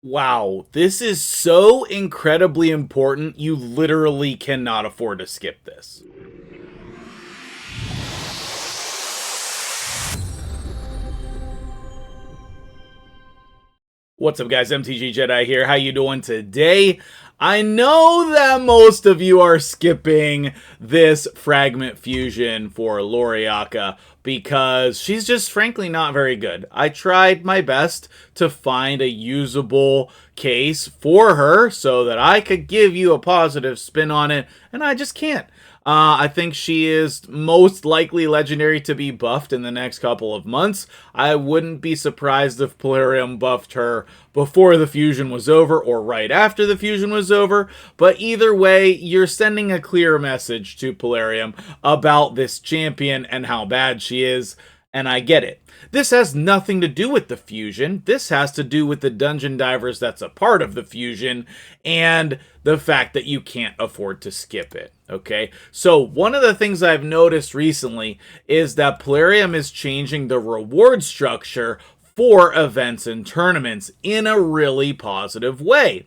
Wow, this is so incredibly important, you literally cannot afford to skip this. What's up, guys? MtgJedi here. How you doing today? I know that most of you are skipping this fragment fusion for Loriaca because she's just frankly not very good. I tried my best to find a usable case for her so that I could give you a positive spin on it, and I just can't. I think she is most likely legendary to be buffed in the next couple of months. I wouldn't be surprised if Plarium buffed her before the fusion was over or right after the fusion was over. But either way, you're sending a clear message to Plarium about this champion and how bad she is. And I get it. This has nothing to do with the fusion. This has to do with the dungeon divers that's a part of the fusion and the fact that you can't afford to skip it. Okay, so one of the things I've noticed recently is that Plarium is changing the reward structure for events and tournaments in a really positive way.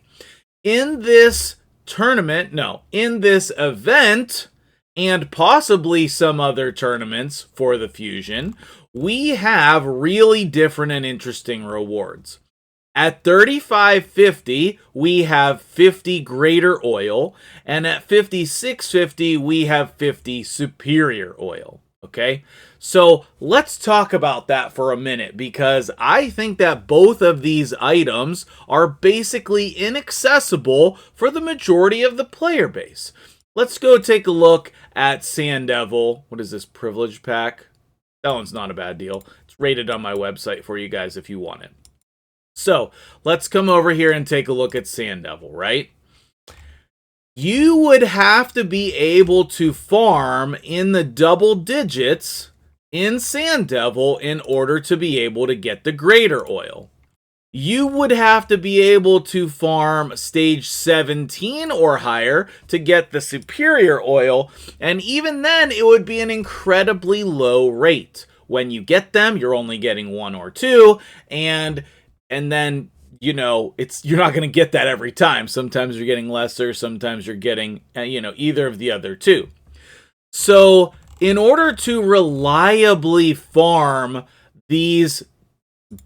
In this event, and possibly some other tournaments for the fusion, we have really different and interesting rewards. At 35.50, we have 50 greater oil, and at 56.50, we have 50 superior oil. Okay, so let's talk about that for a minute, because I think that both of these items are basically inaccessible for the majority of the player base. Let's go take a look at Sand Devil. What is this, privilege pack? That one's not a bad deal. It's rated on my website for you guys if you want it. So let's come over here and take a look at Sand Devil, right? You would have to be able to farm in the double digits in Sand Devil in order to be able to get the greater oil. You would have to be able to farm stage 17 or higher to get the superior oil, and even then it would be an incredibly low rate. When you get them, you're only getting one or two, and then, you know, you're not going to get that every time. Sometimes you're getting lesser, sometimes you're getting, either of the other two. So in order to reliably farm these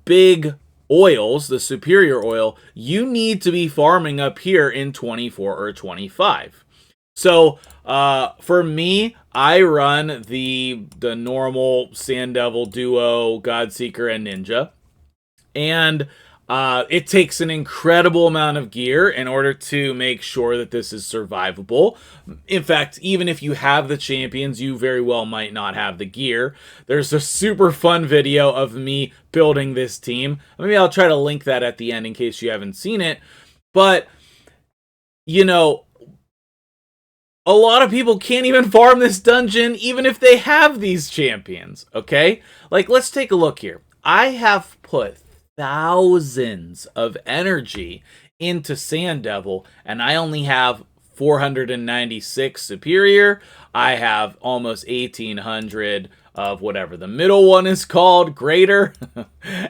big oils, the superior oil, you need to be farming up here in 24 or 25. So for me, I run the normal Sand Devil duo, Godseeker, and Ninja. And it takes an incredible amount of gear in order to make sure that this is survivable. In fact, even if you have the champions, you very well might not have the gear. There's a super fun video of me building this team. Maybe I'll try to link that at the end in case you haven't seen it. But, you know, a lot of people can't even farm this dungeon even if they have these champions, okay? Like, let's take a look here. I have put thousands of energy into Sand Devil, and I only have 496 superior. I have almost 1800 of whatever the middle one is called, greater.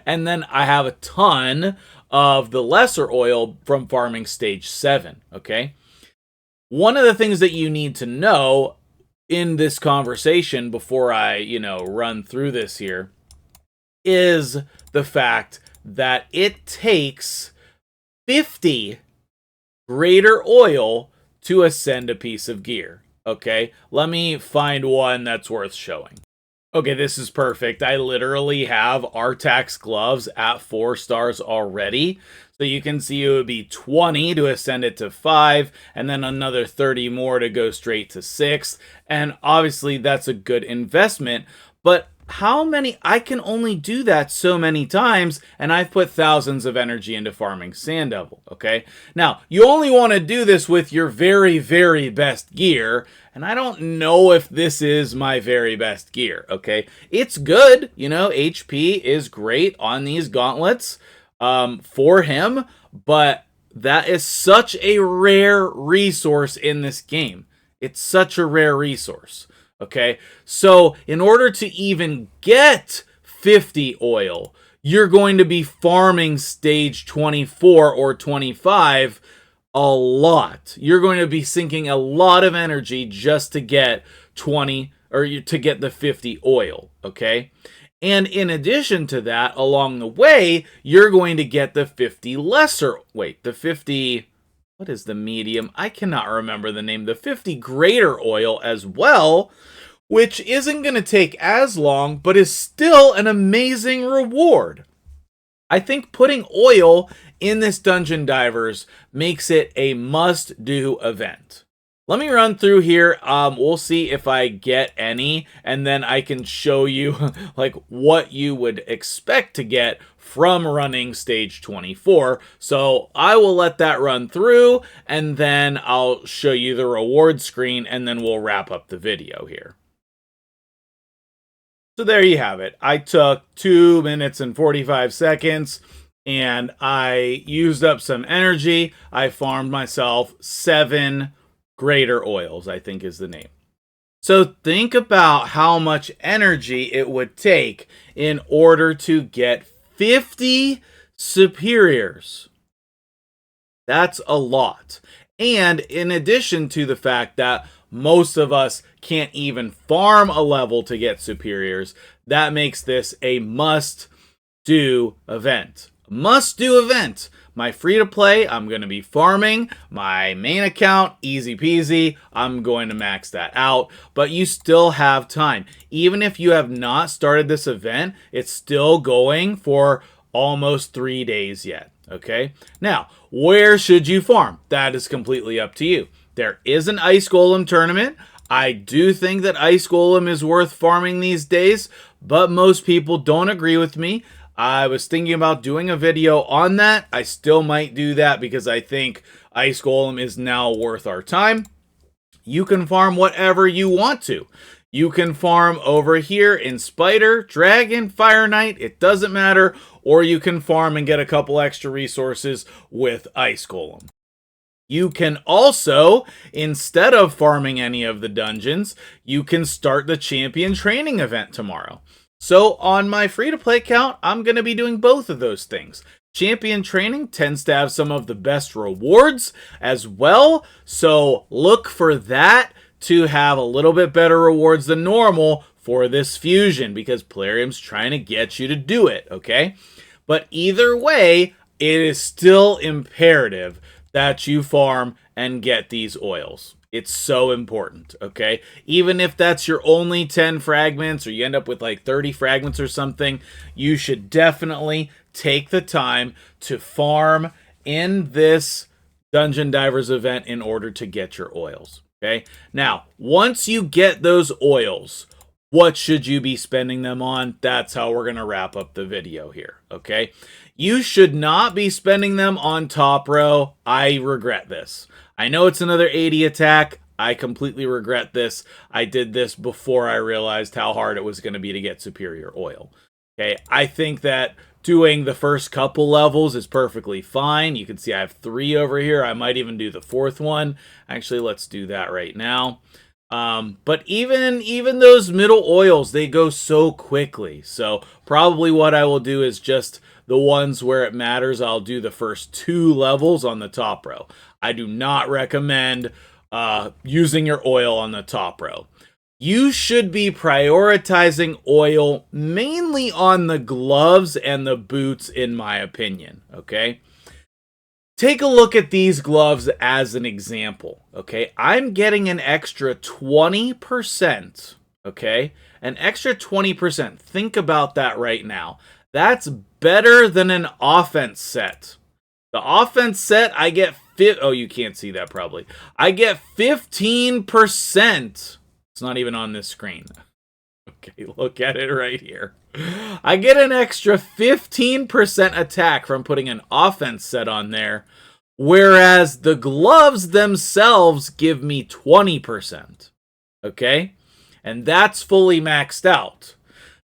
And then I have a ton of the lesser oil from farming stage 7, okay? One of the things that you need to know in this conversation before I, run through this here is the fact that it takes 50 greater oil to ascend a piece of gear. Okay, let me find one that's worth showing. Okay, this is perfect. I literally have Artax gloves at 4 stars already. So you can see it would be 20 to ascend it to 5, and then another 30 more to go straight to 6. And obviously that's a good investment, but how many? I can only do that so many times, and I've put thousands of energy into farming Sand Devil, okay? Now, you only want to do this with your very, very best gear, and I don't know if this is my very best gear, okay? It's good, HP is great on these gauntlets for him, but that is such a rare resource in this game. It's such a rare resource. Okay, so in order to even get 50 oil, you're going to be farming stage 24 or 25 a lot. You're going to be sinking a lot of energy just to get 20 or to get the 50 oil, okay? And in addition to that, along the way, you're going to get the 50 lesser, the 50, what is the medium? I cannot remember the name. The 50 greater oil as well, which isn't going to take as long, but is still an amazing reward. I think putting oil in this Dungeon Divers makes it a must-do event. Let me run through here. We'll see if I get any, and then I can show you like what you would expect to get from running stage 24. So I will let that run through, and then I'll show you the reward screen, and then we'll wrap up the video here. So there you have it. I took 2 minutes and 45 seconds, and I used up some energy. I farmed myself 7 greater oils, I think is the name. So think about how much energy it would take in order to get 50 superiors. That's a lot. And in addition to the fact that most of us can't even farm a level to get superiors, that makes this a must-do event. Must-do event. My free-to-play, I'm going to be farming. My main account, easy peasy. I'm going to max that out. But you still have time. Even if you have not started this event, it's still going for almost 3 days yet. Okay? Now, where should you farm? That is completely up to you. There is an Ice Golem tournament. I do think that Ice Golem is worth farming these days, but most people don't agree with me. I was thinking about doing a video on that. I still might do that because I think Ice Golem is now worth our time. You can farm whatever you want to. You can farm over here in Spider, Dragon, Fire Knight. It doesn't matter. Or you can farm and get a couple extra resources with Ice Golem. You can also, instead of farming any of the dungeons, you can start the champion training event tomorrow. So on my free-to-play account, I'm going to be doing both of those things. Champion training tends to have some of the best rewards as well, so look for that to have a little bit better rewards than normal for this fusion, because Plarium's trying to get you to do it, okay? But either way, it is still imperative that you farm and get these oils. It's so important, okay? Even if that's your only 10 fragments or you end up with like 30 fragments or something, you should definitely take the time to farm in this Dungeon Divers event in order to get your oils, okay? Now, once you get those oils, what should you be spending them on? That's how we're going to wrap up the video here, okay? You should not be spending them on top row. I regret this. I know it's another 80 attack. I completely regret this. I did this before I realized how hard it was going to be to get superior oil. Okay, I think that doing the first couple levels is perfectly fine. You can see I have 3 over here. I might even do the 4th one. Actually, let's do that right now. But even those middle oils, they go so quickly. So probably what I will do is just the ones where it matters. I'll do the first 2 levels on the top row. I do not recommend using your oil on the top row. You should be prioritizing oil mainly on the gloves and the boots, in my opinion, okay? Take a look at these gloves as an example, okay? I'm getting an extra 20%, okay? An extra 20%. Think about that right now. That's better than an offense set. The offense set, I get oh, you can't see that probably. I get 15%. It's not even on this screen. Okay, look at it right here. I get an extra 15% attack from putting an offense set on there, whereas the gloves themselves give me 20%. Okay? And that's fully maxed out.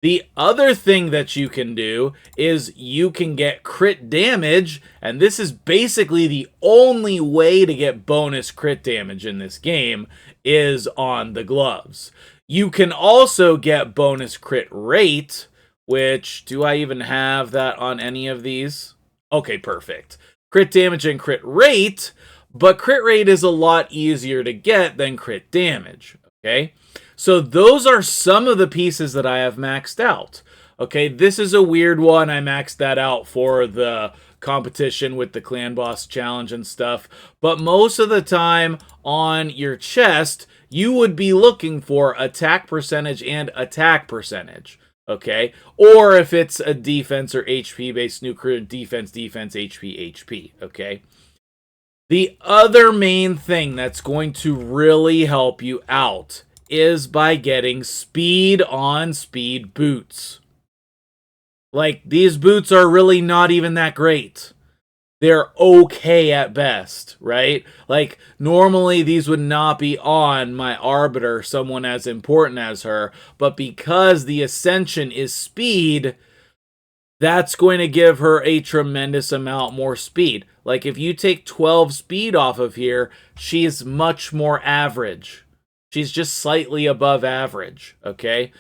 The other thing that you can do is you can get crit damage, and this is basically the only way to get bonus crit damage in this game is on the gloves. You can also get bonus crit rate which, do I even have that on any of these? Okay, perfect. Crit damage and crit rate, but crit rate is a lot easier to get than crit damage, okay? So those are some of the pieces that I have maxed out. Okay, this is a weird one. I maxed that out for the competition with the clan boss challenge and stuff. But most of the time on your chest, you would be looking for attack percentage and attack percentage. Okay, or if it's a defense or HP based nuclear, defense, HP, HP. Okay. The other main thing that's going to really help you out is by getting speed on speed boots. Like, these boots are really not even that great. They're okay at best, right? Like, normally these would not be on my Arbiter, someone as important as her, but because the Ascension is speed, that's going to give her a tremendous amount more speed. Like, if you take 12 speed off of here, she's much more average. She's just slightly above average, okay?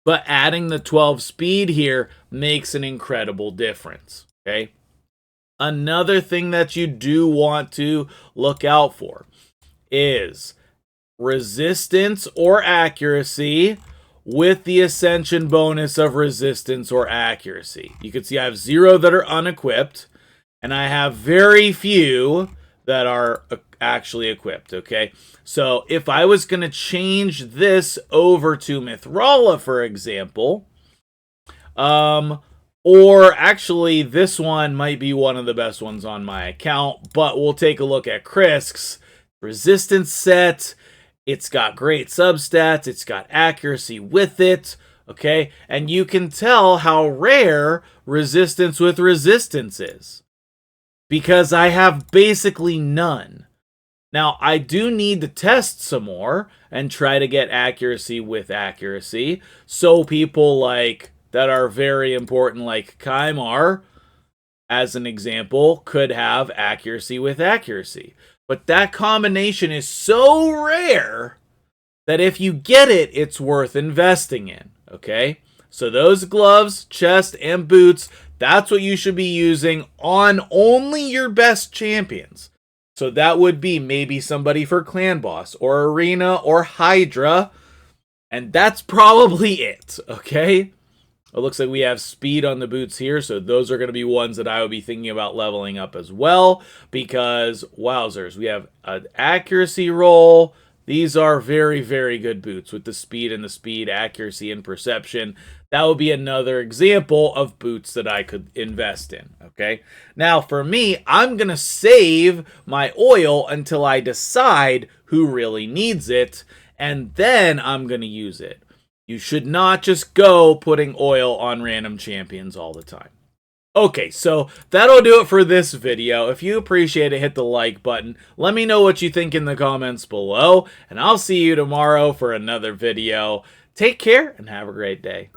But adding the 12 speed here makes an incredible difference, okay? Another thing that you do want to look out for is resistance or accuracy with the Ascension bonus of resistance or accuracy. You can see I have 0 that are unequipped, and I have very few that are actually equipped, okay? So if I was going to change this over to Mithrala, for example, or actually this one might be one of the best ones on my account, but we'll take a look at Krisk's resistance set. It's got great substats, it's got accuracy with it, okay? And you can tell how rare resistance with resistance is, because I have basically none. Now, I do need to test some more and try to get accuracy with accuracy, so people like that are very important, like Kaimar, as an example, could have accuracy with accuracy. But that combination is so rare that if you get it, it's worth investing in, okay? So those gloves, chest, and boots, that's what you should be using on only your best champions. So that would be maybe somebody for Clan Boss, or Arena, or Hydra, and that's probably it, okay? It looks like we have speed on the boots here, so those are going to be ones that I would be thinking about leveling up as well, because, wowzers, we have an accuracy roll. These are very, very good boots with the speed, accuracy, and perception. That would be another example of boots that I could invest in, okay? Now, for me, I'm going to save my oil until I decide who really needs it, and then I'm going to use it. You should not just go putting oil on random champions all the time. Okay, so that'll do it for this video. If you appreciate it, hit the like button. Let me know what you think in the comments below, and I'll see you tomorrow for another video. Take care and have a great day.